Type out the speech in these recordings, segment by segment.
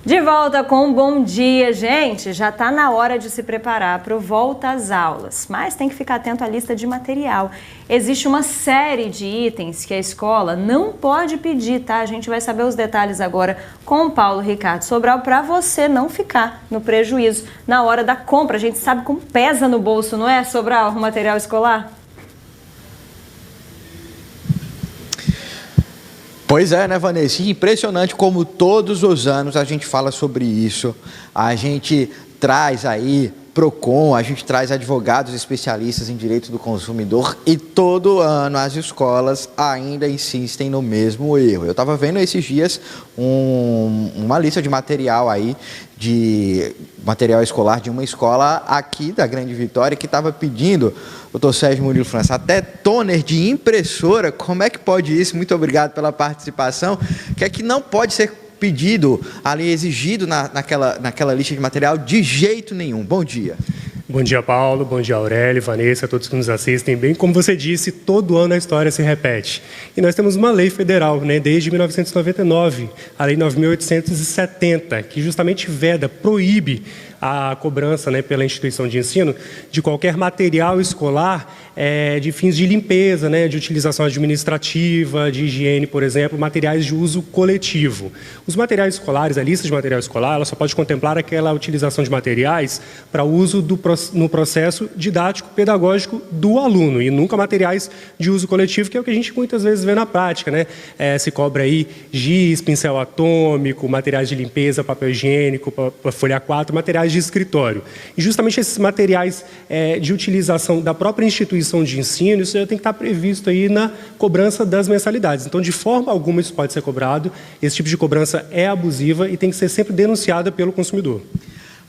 De volta com um bom dia, gente. Já está na hora de se preparar para o volta às aulas, mas tem que ficar atento à lista de material. Existe uma série de itens que a escola não pode pedir, tá? A gente vai saber os detalhes agora com o Paulo Ricardo Sobral para você não ficar no prejuízo na hora da compra. A gente sabe como pesa no bolso, não é, Sobral, o material escolar? Pois é, né, Vanessa? Impressionante como todos os anos a gente fala sobre isso. A gente traz aí PROCON, a gente traz advogados especialistas em direito do consumidor e todo ano as escolas ainda insistem no mesmo erro. Eu estava vendo esses dias uma lista de material aí, de material escolar de uma escola aqui da Grande Vitória que estava pedindo, doutor Sérgio Murilo França, até toner de impressora. Como é que pode isso? Muito obrigado pela participação. Que é que não pode ser pedido, ali exigido naquela lista de material de jeito nenhum. Bom dia. Bom dia, Paulo. Bom dia, Aurélio, Vanessa, todos que nos assistem. Bem, como você disse, todo ano a história se repete. E nós temos uma lei federal, né, desde 1999, a Lei 9.870, que justamente veda, proíbe a cobrança, né, pela instituição de ensino de qualquer material escolar de fins de limpeza, né, de utilização administrativa, de higiene, por exemplo, materiais de uso coletivo. Os materiais escolares, a lista de material escolar, ela só pode contemplar aquela utilização de materiais para uso no processo didático-pedagógico do aluno e nunca materiais de uso coletivo, que é o que a gente muitas vezes vê na prática, né? Se cobra aí giz, pincel atômico, materiais de limpeza, papel higiênico, folha 4, materiais de escritório. E justamente esses materiais de utilização da própria instituição de ensino, isso já tem que estar previsto aí na cobrança das mensalidades. Então, de forma alguma isso pode ser cobrado, esse tipo de cobrança é abusiva e tem que ser sempre denunciada pelo consumidor.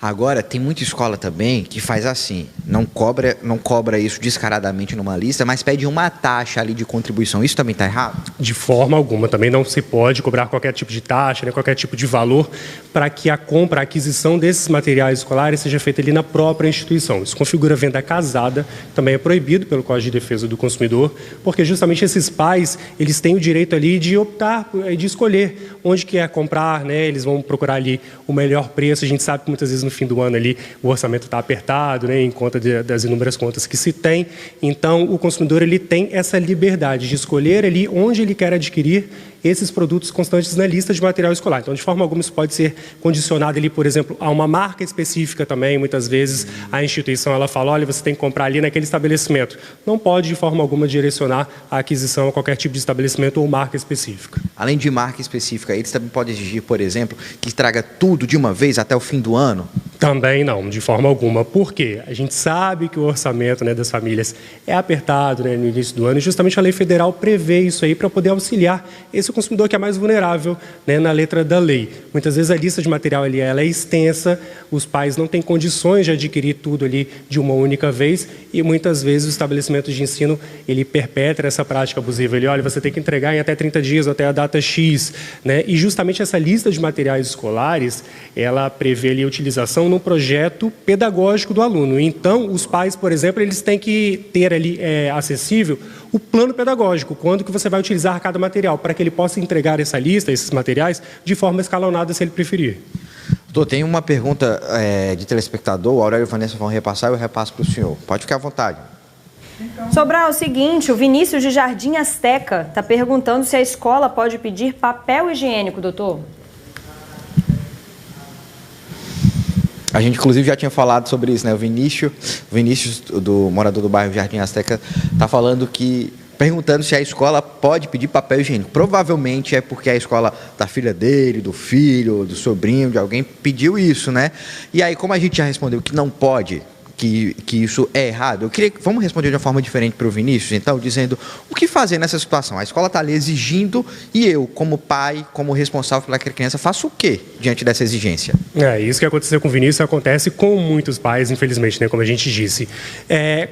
Agora, tem muita escola também que faz assim, não cobra isso descaradamente numa lista, mas pede uma taxa ali de contribuição. Isso também está errado? De forma alguma. Também não se pode cobrar qualquer tipo de taxa, né, qualquer tipo de valor para que a compra, a aquisição desses materiais escolares seja feita ali na própria instituição. Isso configura venda casada, também é proibido pelo Código de Defesa do Consumidor, porque justamente esses pais, eles têm o direito ali de optar, de escolher onde quer comprar, né, eles vão procurar ali o melhor preço. A gente sabe que muitas vezes no fim do ano ali o orçamento está apertado, né, em conta das inúmeras contas que se tem. Então, o consumidor ele tem essa liberdade de escolher ali onde ele quer adquirir esses produtos constantes na lista de material escolar. Então, de forma alguma, isso pode ser condicionado ali, por exemplo, a uma marca específica também. Muitas vezes a instituição ela fala, olha, você tem que comprar ali naquele estabelecimento. Não pode, de forma alguma, direcionar a aquisição a qualquer tipo de estabelecimento ou marca específica. Além de marca específica, eles também podem exigir, por exemplo, que traga tudo de uma vez até o fim do ano? Também não, de forma alguma. Por quê? A gente sabe que o orçamento, né, das famílias é apertado, né, no início do ano, e justamente a lei federal prevê isso aí para poder auxiliar esse consumidor que é mais vulnerável, né, na letra da lei. Muitas vezes a lista de material ali, ela é extensa, os pais não têm condições de adquirir tudo ali de uma única vez e muitas vezes o estabelecimento de ensino ele perpetra essa prática abusiva. Ele, olha, você tem que entregar em até 30 dias, até a data X, né? E justamente essa lista de materiais escolares, ela prevê ali a utilização no projeto pedagógico do aluno. Então, os pais, por exemplo, eles têm que ter ali acessível o plano pedagógico, quando que você vai utilizar cada material, para que ele possa entregar essa lista, esses materiais, de forma escalonada, se ele preferir. Doutor, tem uma pergunta de telespectador, o Aurélio e a Vanessa vão repassar e eu repasso para o senhor. Pode ficar à vontade. Sobral, é o seguinte, o Vinícius de Jardim Azteca está perguntando se a escola pode pedir papel higiênico, doutor. A gente, inclusive, já tinha falado sobre isso, né? O Vinícius, do morador do bairro Jardim Azteca, está falando perguntando se a escola pode pedir papel higiênico. Provavelmente é porque a escola da filha dele, do filho, do sobrinho, de alguém, pediu isso, né? E aí, como a gente já respondeu que não pode, que isso é errado, vamos responder de uma forma diferente para o Vinícius, então, dizendo o que fazer nessa situação. A escola está ali exigindo e eu, como pai, como responsável pela criança, faço o quê diante dessa exigência? Isso que aconteceu com o Vinícius acontece com muitos pais, infelizmente, né, como a gente disse.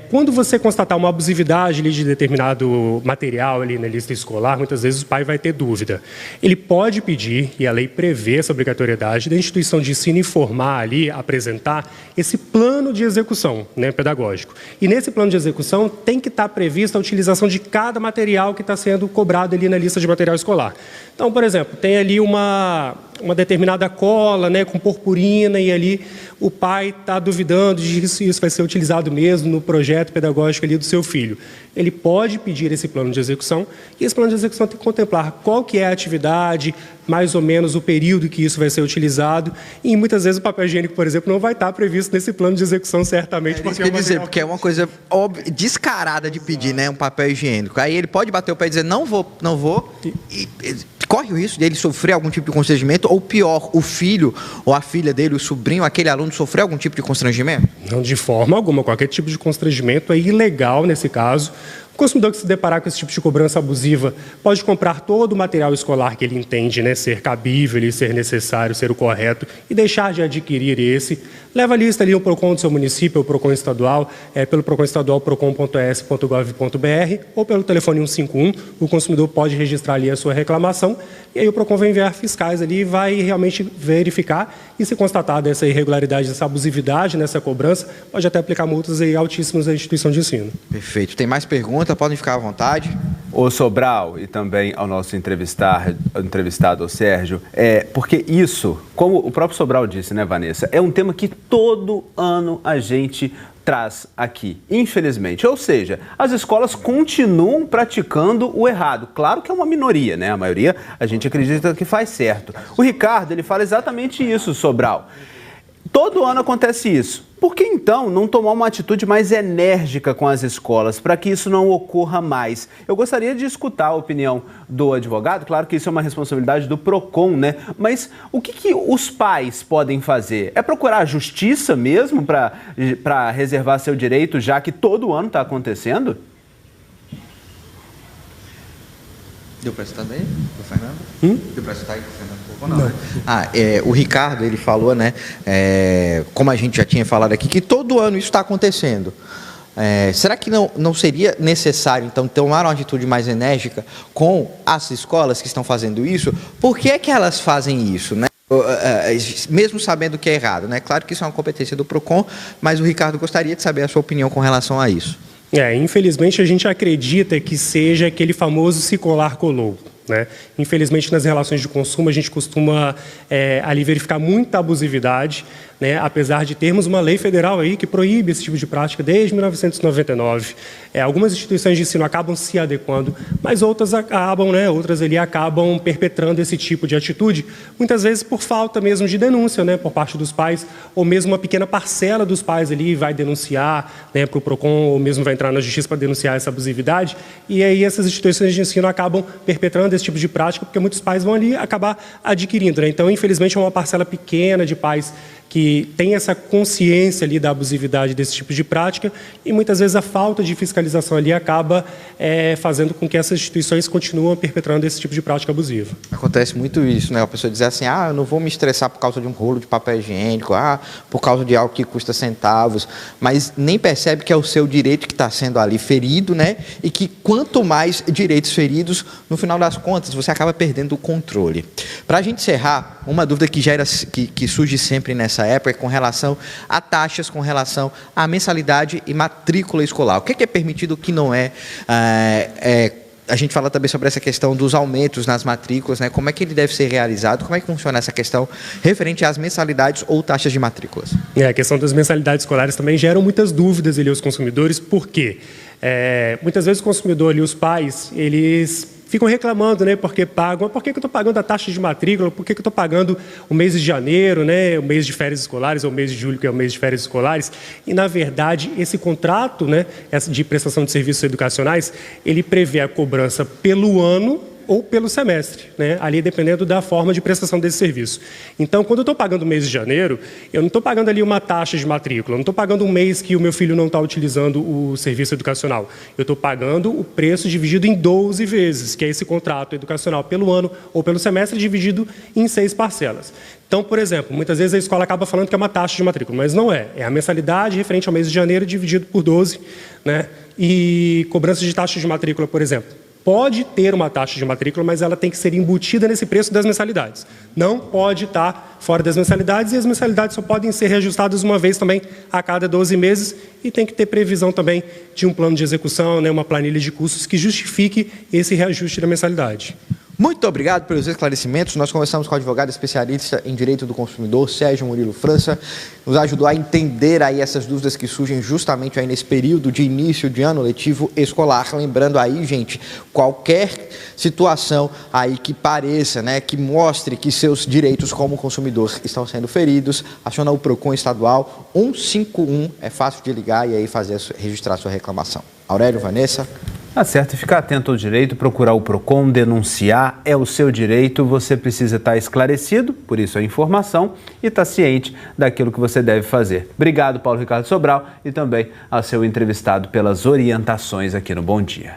Quando você constatar uma abusividade ali de determinado material ali na lista escolar, muitas vezes o pai vai ter dúvida. Ele pode pedir, e a lei prevê essa obrigatoriedade, da instituição de ensino informar ali, apresentar esse plano de execução, né, pedagógico. E nesse plano de execução tem que estar prevista a utilização de cada material que está sendo cobrado ali na lista de material escolar. Então, por exemplo, tem ali uma uma determinada cola, né, com purpurina, e ali o pai está duvidando de se isso vai ser utilizado mesmo no projeto pedagógico ali do seu filho. Ele pode pedir esse plano de execução, e esse plano de execução tem que contemplar qual que é a atividade, mais ou menos o período que isso vai ser utilizado, e muitas vezes o papel higiênico, por exemplo, não vai estar previsto nesse plano de execução, certamente. Porque é uma coisa descarada de pedir, né, um papel higiênico. Aí ele pode bater o pé e dizer, não vou, e corre o risco de ele sofrer algum tipo de constrangimento, ou pior, o filho ou a filha dele, o sobrinho, aquele aluno, sofrer algum tipo de constrangimento? Não, de forma alguma. Qualquer tipo de constrangimento é ilegal nesse caso. O consumidor que se deparar com esse tipo de cobrança abusiva pode comprar todo o material escolar que ele entende, né, ser cabível e ser necessário, ser o correto, e deixar de adquirir esse. Leva a lista ali o PROCON do seu município, o PROCON estadual, pelo PROCON estadual, procon.es.gov.br, ou pelo telefone 151, o consumidor pode registrar ali a sua reclamação, e aí o PROCON vai enviar fiscais ali e vai realmente verificar, e se constatar dessa irregularidade, dessa abusividade nessa cobrança, pode até aplicar multas aí altíssimas à instituição de ensino. Perfeito. Tem mais perguntas? Podem ficar à vontade. O Sobral, e também ao nosso entrevistado, o Sérgio, porque isso, como o próprio Sobral disse, né, Vanessa, é um tema que todo ano a gente traz aqui, infelizmente. Ou seja, as escolas continuam praticando o errado. Claro que é uma minoria, né? A maioria a gente acredita que faz certo. O Ricardo, ele fala exatamente isso, Sobral. Todo ano acontece isso. Por que, então, não tomar uma atitude mais enérgica com as escolas para que isso não ocorra mais? Eu gostaria de escutar a opinião do advogado. Claro que isso é uma responsabilidade do PROCON, né? Mas o que os pais podem fazer? É procurar a justiça mesmo para reservar seu direito, já que todo ano está acontecendo? Deu para citar daí, do Fernando? Deu para citar aí do Fernando? Não, né? O Ricardo, ele falou, né, como a gente já tinha falado aqui, que todo ano isso está acontecendo. Será que não seria necessário, então, tomar uma atitude mais enérgica com as escolas que estão fazendo isso? Por que é que elas fazem isso, né? Mesmo sabendo que é errado, né? Claro que isso é uma competência do PROCON, mas o Ricardo gostaria de saber a sua opinião com relação a isso. Infelizmente, a gente acredita que seja aquele famoso se colar, colou. Né? Infelizmente, nas relações de consumo, a gente costuma ali verificar muita abusividade, né? Apesar de termos uma lei federal aí que proíbe esse tipo de prática desde 1999. Algumas instituições de ensino acabam se adequando, mas outras acabam, né? Outras ali acabam perpetrando esse tipo de atitude, muitas vezes por falta mesmo de denúncia, né? Por parte dos pais, ou mesmo uma pequena parcela dos pais ali vai denunciar, né, para o PROCON, ou mesmo vai entrar na justiça para denunciar essa abusividade, e aí essas instituições de ensino acabam perpetrando esse tipo de prática, porque muitos pais vão ali acabar adquirindo, né? Então, infelizmente, é uma parcela pequena de pais que tem essa consciência ali da abusividade desse tipo de prática, e muitas vezes a falta de fiscalização ali acaba fazendo com que essas instituições continuem perpetrando esse tipo de prática abusiva. Acontece muito isso, né? A pessoa diz assim, eu não vou me estressar por causa de um rolo de papel higiênico, por causa de algo que custa centavos, mas nem percebe que é o seu direito que está sendo ali ferido, né? E que quanto mais direitos feridos, no final das contas, você acaba perdendo o controle. Para a gente encerrar, uma dúvida que surge sempre nessa época é com relação a taxas, com relação à mensalidade e matrícula escolar. O que é permitido, o que não é? A gente fala também sobre essa questão dos aumentos nas matrículas, né? Como é que ele deve ser realizado? Como é que funciona essa questão referente às mensalidades ou taxas de matrículas? A questão das mensalidades escolares também geram muitas dúvidas ali aos consumidores. Por quê? Muitas vezes o consumidor ali, os pais, eles ficam reclamando, né? Porque pagam. Por que eu estou pagando a taxa de matrícula? Por que eu estou pagando o mês de janeiro, né? O mês de férias escolares, ou o mês de julho, que é o mês de férias escolares? E, na verdade, esse contrato, né, de prestação de serviços educacionais, ele prevê a cobrança pelo ano ou pelo semestre, né? Ali dependendo da forma de prestação desse serviço. Então, quando eu estou pagando o mês de janeiro, eu não estou pagando ali uma taxa de matrícula, eu não estou pagando um mês que o meu filho não está utilizando o serviço educacional. Eu estou pagando o preço dividido em 12 vezes, que é esse contrato educacional pelo ano ou pelo semestre dividido em 6 parcelas. Então, por exemplo, muitas vezes a escola acaba falando que é uma taxa de matrícula, mas não é. É a mensalidade referente ao mês de janeiro dividido por 12, né? E cobrança de taxa de matrícula, por exemplo. Pode ter uma taxa de matrícula, mas ela tem que ser embutida nesse preço das mensalidades. Não pode estar fora das mensalidades, e as mensalidades só podem ser reajustadas uma vez também a cada 12 meses, e tem que ter previsão também de um plano de execução, né, uma planilha de custos que justifique esse reajuste da mensalidade. Muito obrigado pelos esclarecimentos. Nós conversamos com o advogado especialista em direito do consumidor, Sérgio Murilo França, nos ajudou a entender aí essas dúvidas que surgem justamente aí nesse período de início de ano letivo escolar. Lembrando aí, gente, qualquer situação aí que pareça, né, que mostre que seus direitos como consumidor estão sendo feridos, aciona o PROCON estadual 151, é fácil de ligar e aí registrar sua reclamação. Aurélio, Vanessa. Tá certo, e ficar atento ao direito, procurar o PROCON, denunciar, é o seu direito, você precisa estar esclarecido, por isso a informação, e estar ciente daquilo que você deve fazer. Obrigado, Paulo Ricardo Sobral, e também ao seu entrevistado pelas orientações aqui no Bom Dia.